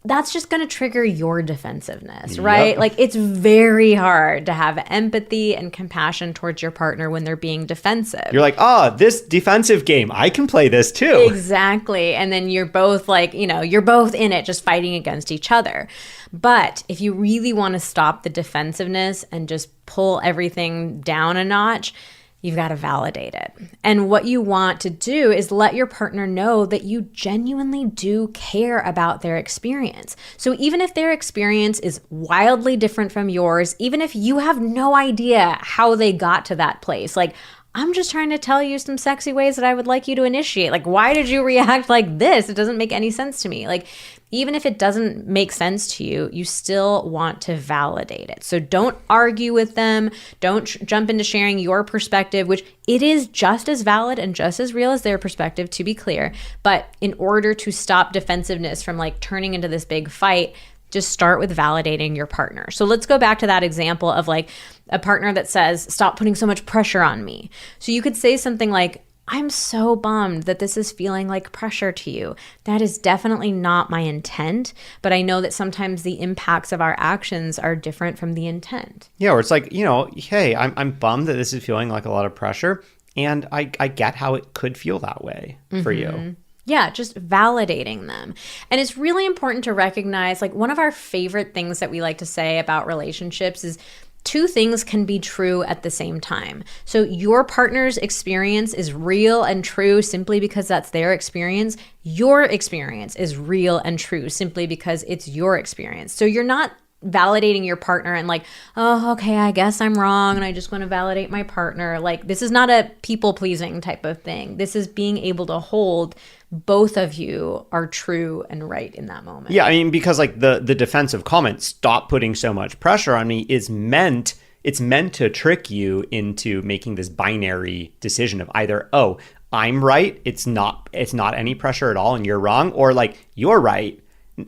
Speaker 1: that's just going to trigger your defensiveness, right? Yep. Like it's very hard to have empathy and compassion towards your partner when they're being defensive.
Speaker 2: You're like, this defensive game, I can play this too.
Speaker 1: Exactly. And then you're both like, you're both in it just fighting against each other. But if you really want to stop the defensiveness and just pull everything down a notch, you've got to validate it. And what you want to do is let your partner know that you genuinely do care about their experience. So even if their experience is wildly different from yours, even if you have no idea how they got to that place, like, I'm just trying to tell you some sexy ways that I would like you to initiate. Like, why did you react like this? It doesn't make any sense to me. Like, even if it doesn't make sense to you, you still want to validate it. So don't argue with them. Don't jump into sharing your perspective, which it is just as valid and just as real as their perspective, to be clear. But in order to stop defensiveness from like turning into this big fight, just start with validating your partner. So let's go back to that example of like a partner that says, stop putting so much pressure on me. So you could say something like, I'm so bummed that this is feeling like pressure to you. That is definitely not my intent, but I know that sometimes the impacts of our actions are different from the intent.
Speaker 2: Yeah, or it's like, hey, I'm bummed that this is feeling like a lot of pressure, and I get how it could feel that way for you.
Speaker 1: Yeah, just validating them. And it's really important to recognize, like, one of our favorite things that we like to say about relationships is two things can be true at the same time. So your partner's experience is real and true simply because that's their experience. Your experience is real and true simply because it's your experience. So you're not validating your partner and like, oh, okay, I guess I'm wrong and I just want to validate my partner. Like, this is not a people-pleasing type of thing. This is being able to hold both of you are true and right in that moment.
Speaker 2: Yeah, I mean, because like the defensive comment, stop putting so much pressure on me, it's meant to trick you into making this binary decision of either, oh, I'm right, it's not any pressure at all and you're wrong, or like, you're right,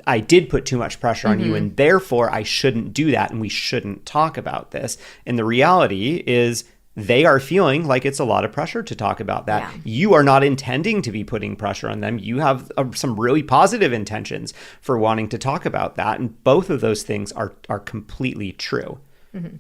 Speaker 2: I did put too much pressure on you and therefore I shouldn't do that and we shouldn't talk about this. And the reality is they are feeling like it's a lot of pressure to talk about that. Yeah. You are not intending to be putting pressure on them. You have some really positive intentions for wanting to talk about that. And both of those things are completely true.
Speaker 1: Mm-hmm.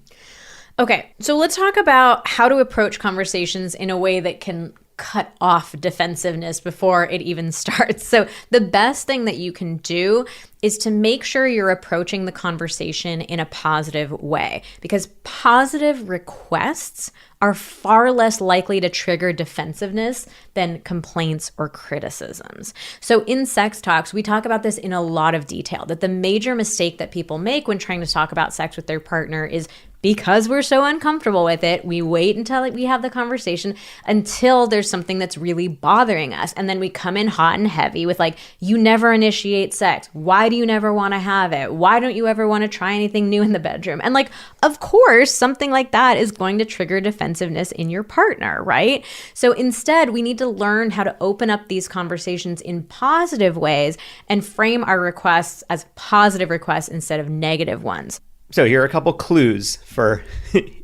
Speaker 1: Okay, so let's talk about how to approach conversations in a way that can cut off defensiveness before it even starts. So the best thing that you can do is to make sure you're approaching the conversation in a positive way, because positive requests are far less likely to trigger defensiveness than complaints or criticisms. So in sex talks, we talk about this in a lot of detail, that the major mistake that people make when trying to talk about sex with their partner is because we're so uncomfortable with it, we wait until we have the conversation until there's something that's really bothering us. And then we come in hot and heavy with like, you never initiate sex. Why do you never want to have it? Why don't you ever want to try anything new in the bedroom? And like, of course, something like that is going to trigger defensiveness in your partner, right? So instead, we need to learn how to open up these conversations in positive ways and frame our requests as positive requests instead of negative ones.
Speaker 2: So here are a couple clues for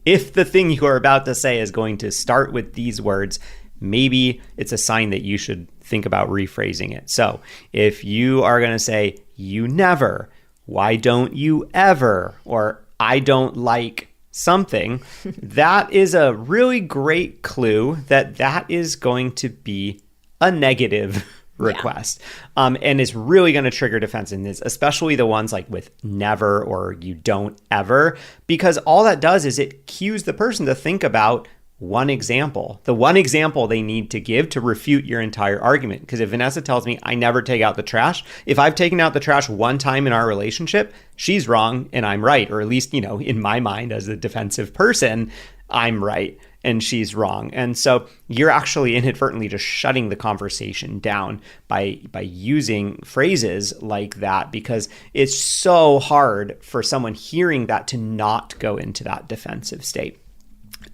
Speaker 2: if the thing you are about to say is going to start with these words, maybe it's a sign that you should think about rephrasing it. So if you are going to say, you never, why don't you ever, or I don't like something, that is a really great clue that is going to be a negative request. And it's really going to trigger defensiveness, especially the ones like with never or you don't ever, because all that does is it cues the person to think about one example, the one example they need to give to refute your entire argument. Because if Vanessa tells me I never take out the trash, if I've taken out the trash one time in our relationship, she's wrong and I'm right. Or at least, in my mind as a defensive person, I'm right and she's wrong. And so you're actually inadvertently just shutting the conversation down by using phrases like that, because it's so hard for someone hearing that to not go into that defensive state.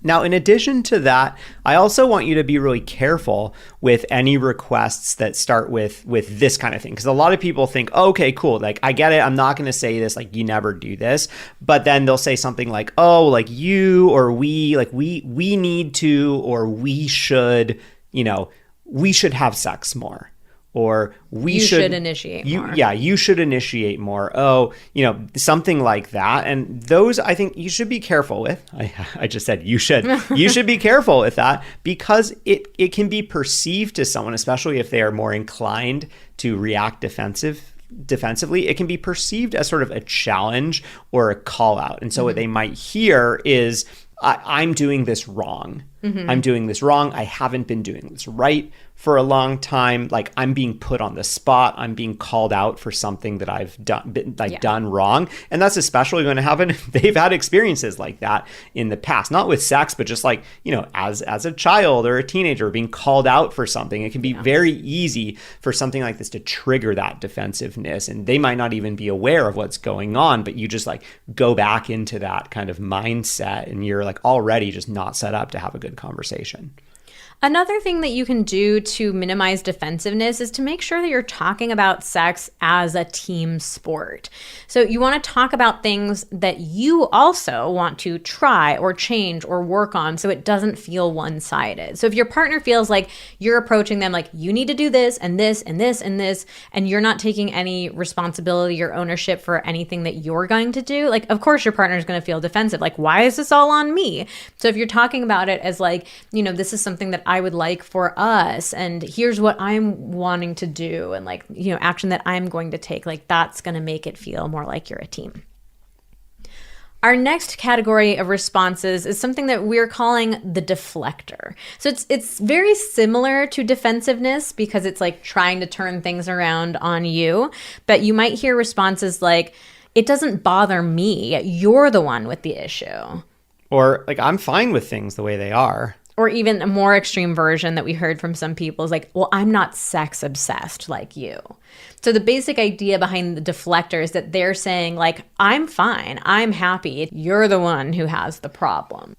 Speaker 2: Now, in addition to that, I also want you to be really careful with any requests that start with this kind of thing. Because a lot of people think, oh, okay, cool. Like, I get it. I'm not going to say this, like, you never do this. But then they'll say something like, oh, like you or we, like we need to, or we should, we should have sex more. Or you should
Speaker 1: initiate more.
Speaker 2: Yeah, you should initiate more. Oh, something like that. And those, I think you should be careful with. I just said you should. You should be careful with that, because it can be perceived to someone, especially if they are more inclined to react defensively, it can be perceived as sort of a challenge or a call out. And so what they might hear is, I'm doing this wrong. Mm-hmm. I'm doing this wrong. I haven't been doing this right for a long time. Like, I'm being put on the spot. I'm being called out for something that I've done wrong. And that's especially going to happen if they've had experiences like that in the past, not with sex, but just like, as a child or a teenager being called out for something. It can be very easy for something like this to trigger that defensiveness. And they might not even be aware of what's going on, but you just like go back into that kind of mindset and you're like already just not set up to have a good conversation.
Speaker 1: Another thing that you can do to minimize defensiveness is to make sure that you're talking about sex as a team sport. So you want to talk about things that you also want to try or change or work on so it doesn't feel one-sided. So if your partner feels like you're approaching them like you need to do this and this and this and this, and you're not taking any responsibility or ownership for anything that you're going to do, like of course your partner is going to feel defensive. Like, why is this all on me? So if you're talking about it as like, this is something that I would like for us, and here's what I'm wanting to do, and like, action that I'm going to take, like that's going to make it feel more like you're a team. Our next category of responses is something that we're calling the deflector. So it's very similar to defensiveness because it's like trying to turn things around on you, but you might hear responses like, it doesn't bother me, you're the one with the issue.
Speaker 2: Or like, I'm fine with things the way they are.
Speaker 1: Or even a more extreme version that we heard from some people is like, well, I'm not sex obsessed like you. So the basic idea behind the deflector is that they're saying like, I'm fine, I'm happy, you're the one who has the problem.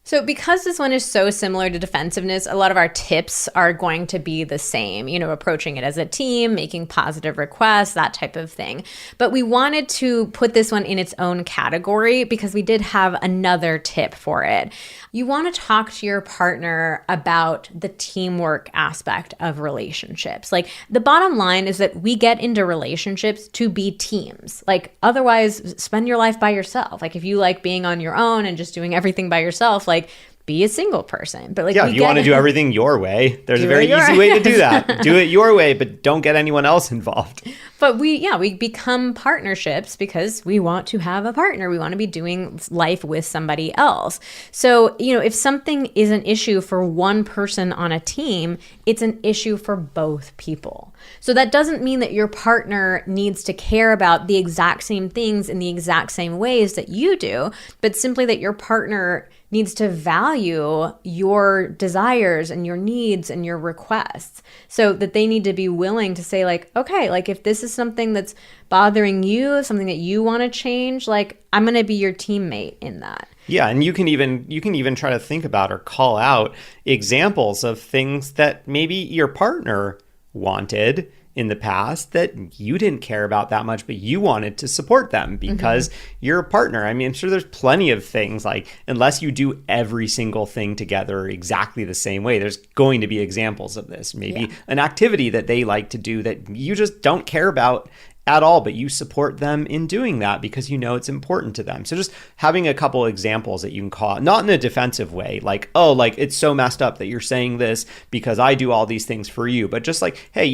Speaker 1: So because this one is so similar to defensiveness, a lot of our tips are going to be the same, approaching it as a team, making positive requests, that type of thing. But we wanted to put this one in its own category because we did have another tip for it. You want to talk to your partner about the teamwork aspect of relationships. Like the bottom line is that we get into relationships to be teams. Like otherwise, spend your life by yourself. Like if you like being on your own and just doing everything by yourself, like be a single person. But like,
Speaker 2: if you want to do everything your way, there's a very easy way to do that. Do it your way, but don't get anyone else involved.
Speaker 1: But we become partnerships because we want to have a partner. We want to be doing life with somebody else. So, if something is an issue for one person on a team, it's an issue for both people. So that doesn't mean that your partner needs to care about the exact same things in the exact same ways that you do, but simply that your partner needs to value your desires and your needs and your requests, so that they need to be willing to say like, okay, like if this is something that's bothering you, something that you want to change, like I'm going to be your teammate in that.
Speaker 2: Yeah, and you can even try to think about or call out examples of things that maybe your partner wanted in the past that you didn't care about that much, but you wanted to support them because you're a partner. I mean, I'm sure there's plenty of things like, unless you do every single thing together exactly the same way, there's going to be examples of this. Maybe an activity that they like to do that you just don't care about at all, but you support them in doing that because it's important to them. So just having a couple examples that you can call, not in a defensive way, like, oh, like it's so messed up that you're saying this because I do all these things for you, but just like, hey,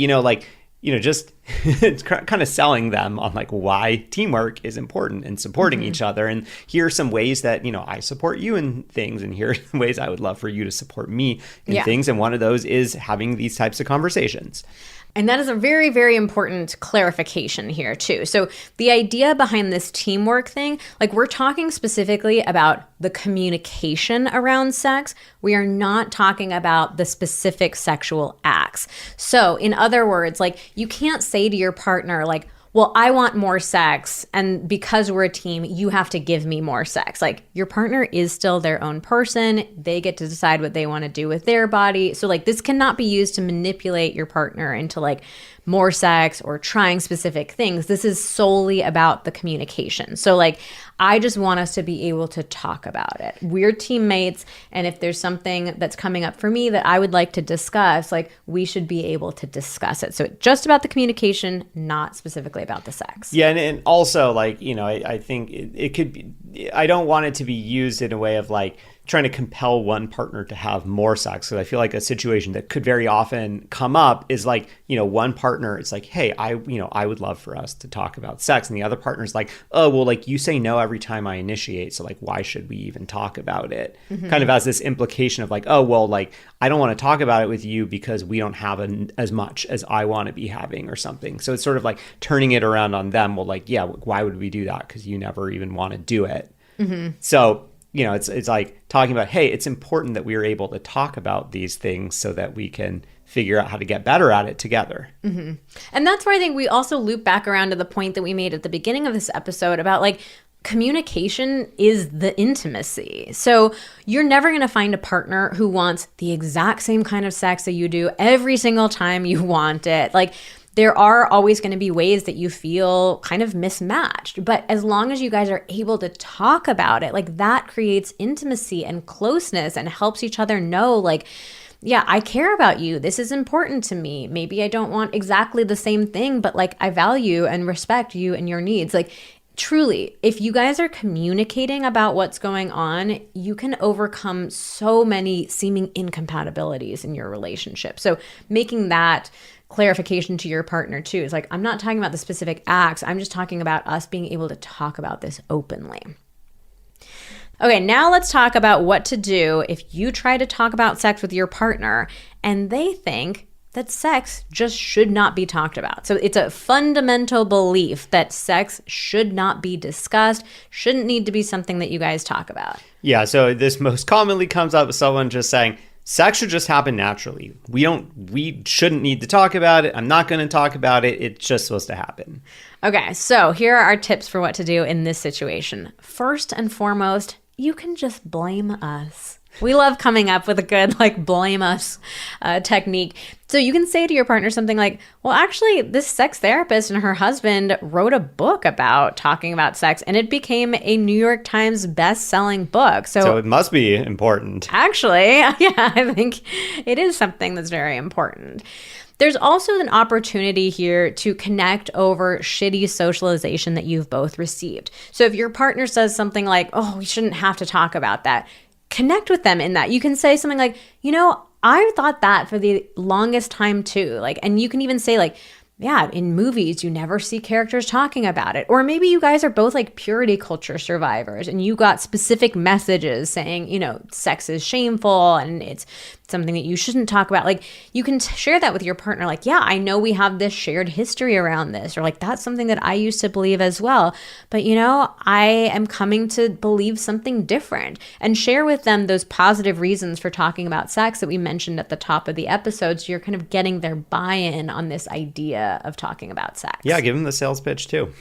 Speaker 2: just it's kind of selling them on like why teamwork is important and supporting each other. And here are some ways that, I support you in things. And here are some ways I would love for you to support me in things. And one of those is having these types of conversations.
Speaker 1: And that is a very, very important clarification here too. So the idea behind this teamwork thing, like we're talking specifically about the communication around sex. We are not talking about the specific sexual acts. So in other words, like you can't say to your partner like, well, I want more sex, and because we're a team, you have to give me more sex. Like your partner is still their own person. They get to decide what they want to do with their body. So like this cannot be used to manipulate your partner into like more sex or trying specific things. This is solely about the communication. So like, I just want us to be able to talk about it. We're teammates. And if there's something that's coming up for me that I would like to discuss, like we should be able to discuss it. So just about the communication, not specifically about the sex.
Speaker 2: Yeah. And also like, I think it could be, I don't want it to be used in a way of like, trying to compel one partner to have more sex. So I feel like a situation that could very often come up is like, one partner, it's like, hey, I would love for us to talk about sex. And the other partner's like, oh, well, like you say no every time I initiate. So like, why should we even talk about it? Kind of as this implication of like, oh, well, like, I don't want to talk about it with you because we don't have as much as I want to be having or something. So it's sort of like turning it around on them. Well, like, yeah, why would we do that? Because you never even want to do it. So it's like talking about, hey, it's important that we are able to talk about these things so that we can figure out how to get better at it together.
Speaker 1: And that's where I think we also loop back around to the point that we made at the beginning of this episode about like communication is the intimacy. So you're never going to find a partner who wants the exact same kind of sex that you do every single time you want it. Like, there are always going to be ways that you feel kind of mismatched. But as long as you guys are able to talk about it, like, that creates intimacy and closeness and helps each other know, like, yeah, I care about you. This is important to me. Maybe I don't want exactly the same thing, but like, I value and respect you and your needs. Like, truly, if you guys are communicating about what's going on, you can overcome so many seeming incompatibilities in your relationship. So making that clarification to your partner too is like, I'm not talking about the specific acts. I'm just talking about us being able to talk about this openly. Okay, now let's talk about what to do if you try to talk about sex with your partner and they think that sex just should not be talked about. So it's a fundamental belief that sex should not be discussed, shouldn't need to be something that you guys talk about.
Speaker 2: Yeah, so this most commonly comes up with someone just saying, sex should just happen naturally. We shouldn't need to talk about it. I'm not going to talk about it. It's just supposed to happen. Okay,
Speaker 1: so here are our tips for what to do in this situation. First and foremost, you can just blame us. We love coming up with a good, like, blame us technique. So you can say to your partner something like, well, actually, this sex therapist and her husband wrote a book about talking about sex, and it became a New York Times best-selling book.
Speaker 2: So it must be important.
Speaker 1: Actually, yeah, I think it is something that's very important. There's also an opportunity here to connect over shitty socialization that you've both received. So if your partner says something like, oh, we shouldn't have to talk about that, connect with them in that. You can say something like, you know, I thought that for the longest time too. Like, and you can even say like, yeah, in movies, you never see characters talking about it. Or maybe you guys are both like purity culture survivors and you got specific messages saying, you know, sex is shameful and it's something that you shouldn't talk about. Like, you can share that with your partner. Like, yeah, I know we have this shared history around this, or like, that's something that I used to believe as well. But, you know, I am coming to believe something different, and share with them those positive reasons for talking about sex that we mentioned at the top of the episode. So you're kind of getting their buy-in on this idea of talking about sex.
Speaker 2: Yeah, give them the sales pitch too.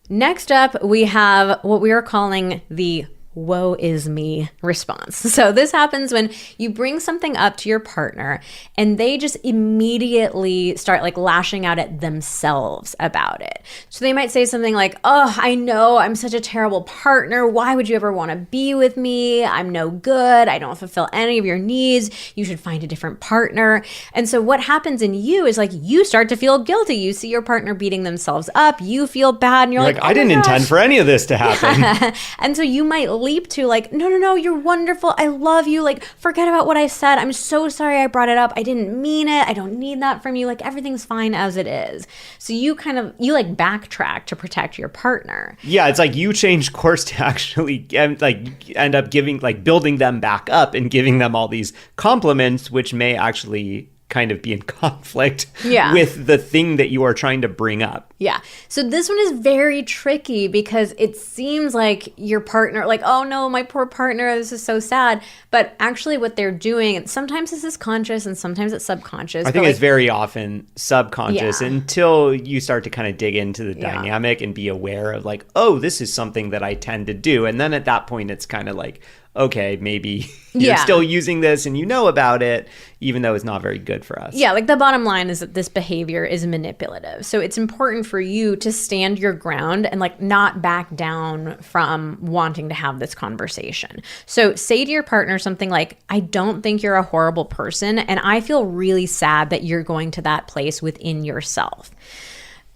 Speaker 1: Next up, we have what we are calling the woe is me response. So this happens when you bring something up to your partner and they just immediately start like lashing out at themselves about it. So they might say something like, oh, I know I'm such a terrible partner. Why would you ever want to be with me? I'm no good. I don't fulfill any of your needs. You should find a different partner. And so what happens in you is like, you start to feel guilty. You see your partner beating themselves up. You feel bad. And you're like,
Speaker 2: I didn't intend for any of this to happen.
Speaker 1: Yeah. And so you might leap to like, no, you're wonderful. I love you. Like, forget about what I said. I'm so sorry I brought it up. I didn't mean it. I don't need that from you. Like, everything's fine as it is. So you like backtrack to protect your partner.
Speaker 2: Yeah, it's like you change course to actually end up giving, like, building them back up and giving them all these compliments, which may actually kind of be in conflict with the thing that you are trying to bring up.
Speaker 1: Yeah. So this one is very tricky because it seems like your partner, like, oh no, my poor partner, this is so sad. But actually what they're doing, and sometimes this is conscious and sometimes it's subconscious.
Speaker 2: I think it's very often subconscious until you start to kind of dig into the dynamic and be aware of like, oh, this is something that I tend to do. And then at that point, it's kind of like, okay, maybe you're still using this and you know about it, even though it's not very good for us.
Speaker 1: Yeah, like the bottom line is that this behavior is manipulative. So it's important for you to stand your ground and like not back down from wanting to have this conversation. So say to your partner something like, I don't think you're a horrible person, and I feel really sad that you're going to that place within yourself.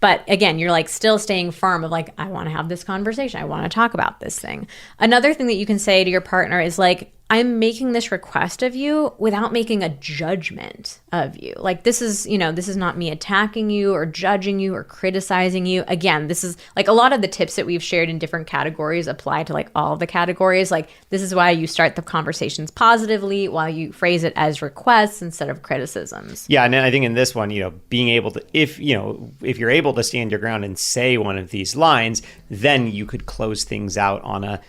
Speaker 1: But again, you're like still staying firm of like, I want to have this conversation. I want to talk about this thing. Another thing that you can say to your partner is like, I'm making this request of you without making a judgment of you. Like, this is not me attacking you or judging you or criticizing you. Again, this is like a lot of the tips that we've shared in different categories apply to like all of the categories. Like, this is why you start the conversations positively while you phrase it as requests instead of criticisms.
Speaker 2: Yeah. And I think in this one, being able to, if you're able to stand your ground and say one of these lines, then you could close things out on a,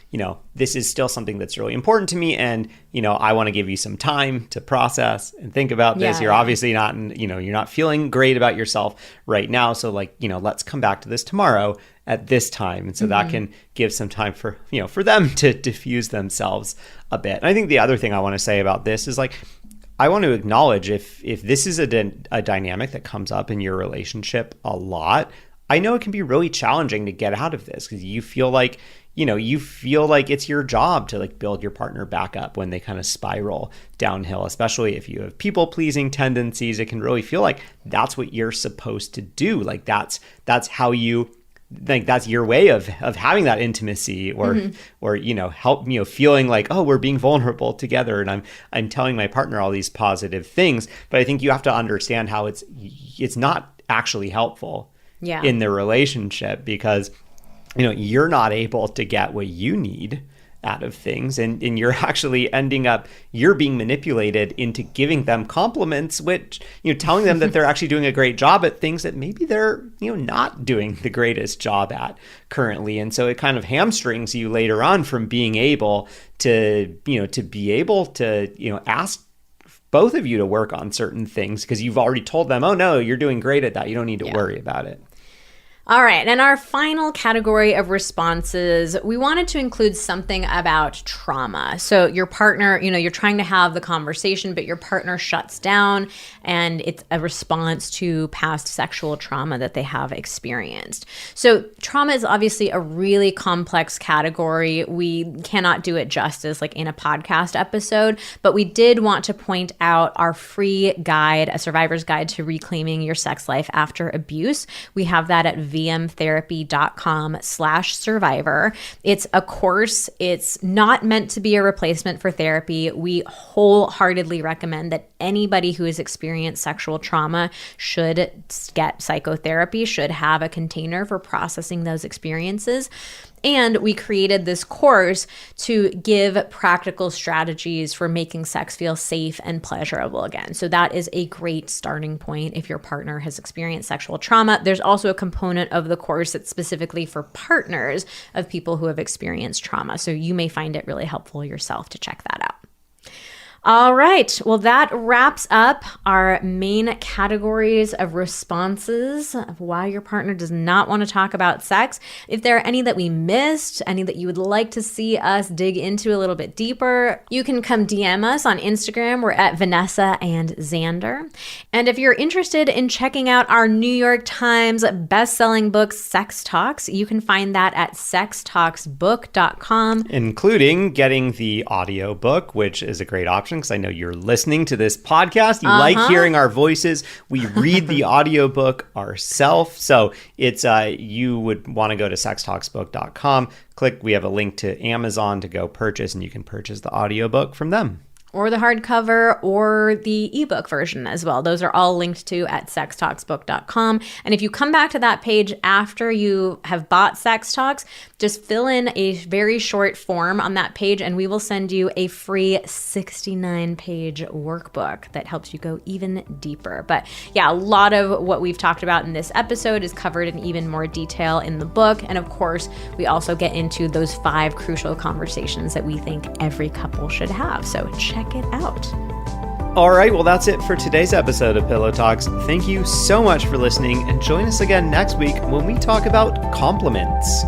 Speaker 2: this is still something that's really important to me. And, I want to give you some time to process and think about this. You're obviously not, you're not feeling great about yourself right now. So like, let's come back to this tomorrow at this time. And so that can give some time for, for them to diffuse themselves a bit. And I think the other thing I want to say about this is like, I want to acknowledge if this is a dynamic that comes up in your relationship a lot, I know it can be really challenging to get out of this because you feel like it's your job to like build your partner back up when they kind of spiral downhill, especially if you have people pleasing tendencies. It can really feel like that's what you're supposed to do. Like that's how you like, that's your way of having that intimacy or help, feeling like, oh, we're being vulnerable together. And I'm telling my partner all these positive things, but I think you have to understand how it's not actually helpful in the relationship because you're not able to get what you need out of things. And you're actually you're being manipulated into giving them compliments, which, telling them that they're actually doing a great job at things that maybe they're, not doing the greatest job at currently. And so it kind of hamstrings you later on from being able to ask both of you to work on certain things because you've already told them, oh no, you're doing great at that. You don't need to worry about it.
Speaker 1: All right, and our final category of responses, we wanted to include something about trauma. So your partner, you're trying to have the conversation, but your partner shuts down, and it's a response to past sexual trauma that they have experienced. So trauma is obviously a really complex category. We cannot do it justice like in a podcast episode, but we did want to point out our free guide, a survivor's guide to reclaiming your sex life after abuse. We have that at vmtherapy.com/survivor. It's a course. It's not meant to be a replacement for therapy. We wholeheartedly recommend that anybody who has experienced sexual trauma should get psychotherapy, should have a container for processing those experiences. And we created this course to give practical strategies for making sex feel safe and pleasurable again. So that is a great starting point if your partner has experienced sexual trauma. There's also a component of the course that's specifically for partners of people who have experienced trauma. So you may find it really helpful yourself to check that out. All right. Well, that wraps up our main categories of responses of why your partner does not want to talk about sex. If there are any that we missed, any that you would like to see us dig into a little bit deeper, you can come DM us on Instagram. We're at Vanessa and Xander. And if you're interested in checking out our New York Times best-selling book, Sex Talks, you can find that at sextalksbook.com.
Speaker 2: Including getting the audio book, which is a great option. Because I know you're listening to this podcast. You like hearing our voices. We read the audiobook ourselves. So it's you would want to go to sextalksbook.com. We have a link to Amazon to go purchase, and you can purchase the audiobook from them.
Speaker 1: Or the hardcover or the ebook version as well. Those are all linked to at sextalksbook.com. And if you come back to that page after you have bought Sex Talks, just fill in a very short form on that page and we will send you a free 69-page workbook that helps you go even deeper. But yeah, a lot of what we've talked about in this episode is covered in even more detail in the book. And of course, we also get into those 5 crucial conversations that we think every couple should have. So check it out.
Speaker 2: All right, well, that's it for today's episode of Pillow Talks. Thank you so much for listening, and join us again next week when we talk about compliments.